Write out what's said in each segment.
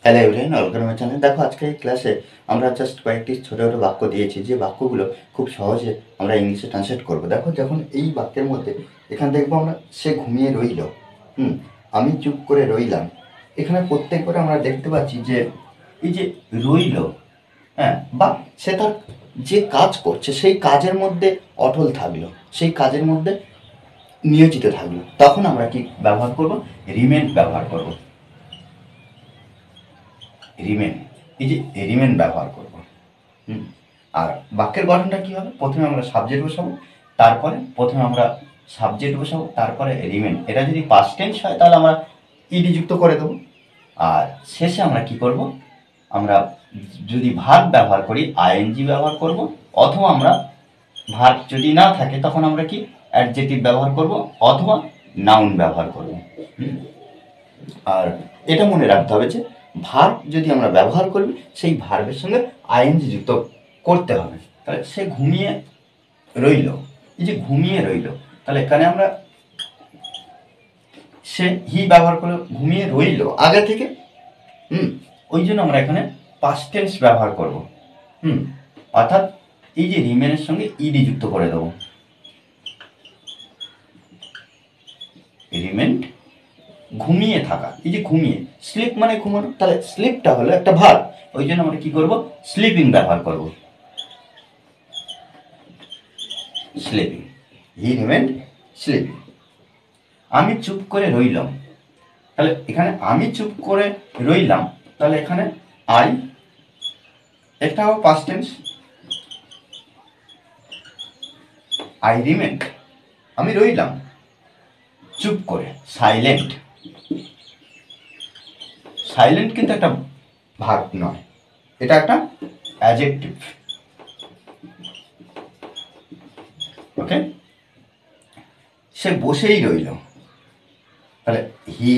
Hello everyone, welcome my channel. দেখো আজকে এই ক্লাসে আমরা জাস্ট কয়েকটি ছোটো ছোটো বাক্য দিয়েছি, যে বাক্যগুলো খুব সহজে আমরা ইংলিশে ট্রান্সলেট করবো। দেখো যখন এই বাক্যের মধ্যে এখানে দেখবো আমরা সে ঘুমিয়ে রইল, আমি চুপ করে রইলাম, এখানে প্রত্যেকবার আমরা দেখতে পাচ্ছি যে এই যে রইল, হ্যাঁ, বা সে তার যে কাজ করছে সেই কাজের মধ্যে অটল থাকলো, সেই কাজের মধ্যে নিয়োজিত থাকলো, তখন আমরা কি ব্যবহার করব? রিমেন ব্যবহার করব। রিমেন, এই যে রিমেন ব্যবহার করব। আর বাক্যের গঠনটা কী হবে? প্রথমে আমরা সাবজেক্ট বসাবো, তারপরে রিমেন। এটা যদি পাস্ট টেন্স হয় তাহলে আমরা ইডি যুক্ত করে দেবো। আর শেষে আমরা কি করব? আমরা যদি ভার্ব ব্যবহার করি আইএনজি ব্যবহার করব, অথবা আমরা ভার্ব যদি না থাকে তখন আমরা কি অ্যাডজেক্টিভ ব্যবহার করব অথবা নাউন ব্যবহার করব। আর এটা মনে রাখতে হবে যে ভার্ব যদি আমরা ব্যবহার করি সেই ভার্বের সঙ্গে আইএনজি যুক্ত করতে হবে। তাহলে সে ঘুমিয়ে রইল, এই যে ঘুমিয়ে রইল, তাহলে এখানে আমরা সে হি ব্যবহার করে ঘুমিয়ে রইল আগে থেকে, ওই জন্য আমরা এখানে পাস্ট টেন্স ব্যবহার করব। অর্থাৎ এই যে রিমেনের সঙ্গে ইডি যুক্ত করে দেবো। রিমেন্ড, ঘুমিয়ে থাকা, এই যে ঘুমিয়ে, স্লিপ মানে ঘুমানো, তাহলে স্লিপটা হলো একটা ভার্ব, ওই জন্য আমরা কি করব? স্লিপিং ব্যবহার করব। স্লিপিং, হি রিমেন্ড স্লিপিং। আমি চুপ করে রইলাম, তাহলে এখানে আমি চুপ করে রইলাম, তাহলে এখানে আই, একটা হবে পাস্ট টেন্স, আই রিমেন্ড, আমি রইলাম চুপ করে। সাইলেন্ট, সাইলেন্ট কিন্তু একটা ভার্ব নয়, এটা একটা অ্যাডজেক্টিভ। ওকে, সে বসেই রইল, তাহলে হি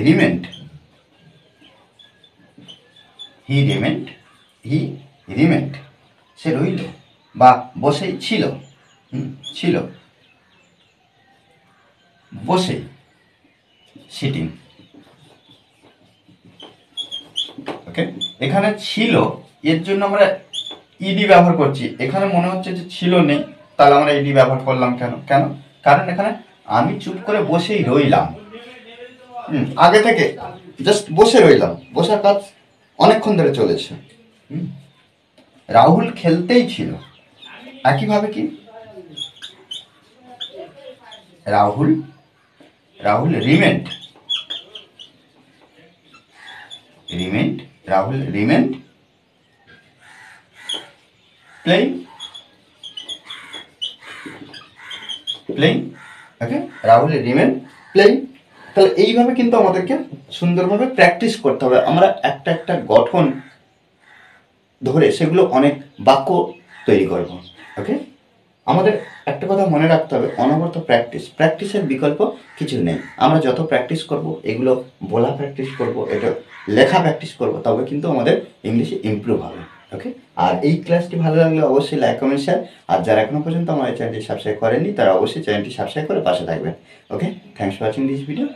রিমেন্ড, সে রইল বা বসেই ছিল, ছিল, বসে, সিটিং। ওকে, এখানে ছিল, এর জন্য আমরা ইডি ব্যবহার করছি। এখানে মনে হচ্ছে যে ছিল নেই, তাহলে আমরা ইডি ব্যবহার করলাম কেন? কারণ এখানে আমি চুপ করে বসেই রইলাম, আগে থেকে জাস্ট বসে রইলাম, বসার কাজ অনেকক্ষণ ধরে চলেছে। রাহুল খেলতেই ছিল, একইভাবে কি রাহুল রিমেন্ড, রাহুল রিমেন্ড প্লেইং, ওকে, রাহুল রিমেন্ড প্লেইং। তাহলে এইভাবে কিন্তু আমাদেরকে সুন্দরভাবে প্র্যাকটিস করতে হবে। আমরা একটা একটা গঠন ধরে সেগুলো অনেক বাক্য তৈরি করব। ওকে, আমাদের একটা কথা মনে রাখতে হবে, অনবরত প্র্যাকটিসের বিকল্প কিছু নেই। আমরা যত প্র্যাকটিস করব, এগুলো বলা প্র্যাকটিস করব, এটা লেখা প্র্যাকটিস করব, তবে কিন্তু আমাদের ইংলিশে ইমপ্রুভ হবে। ওকে, আর এই ক্লাসটি ভালো লাগলে অবশ্যই লাইক, কমেন্ট, শেয়ার। আর যারা এখনো পর্যন্ত আমার এই চ্যানেলটি সাবস্ক্রাইব করেননি তারা অবশ্যই চ্যানেলটি সাবস্ক্রাইব করে পাশে থাকবেন। Okay, thanks for watching this video.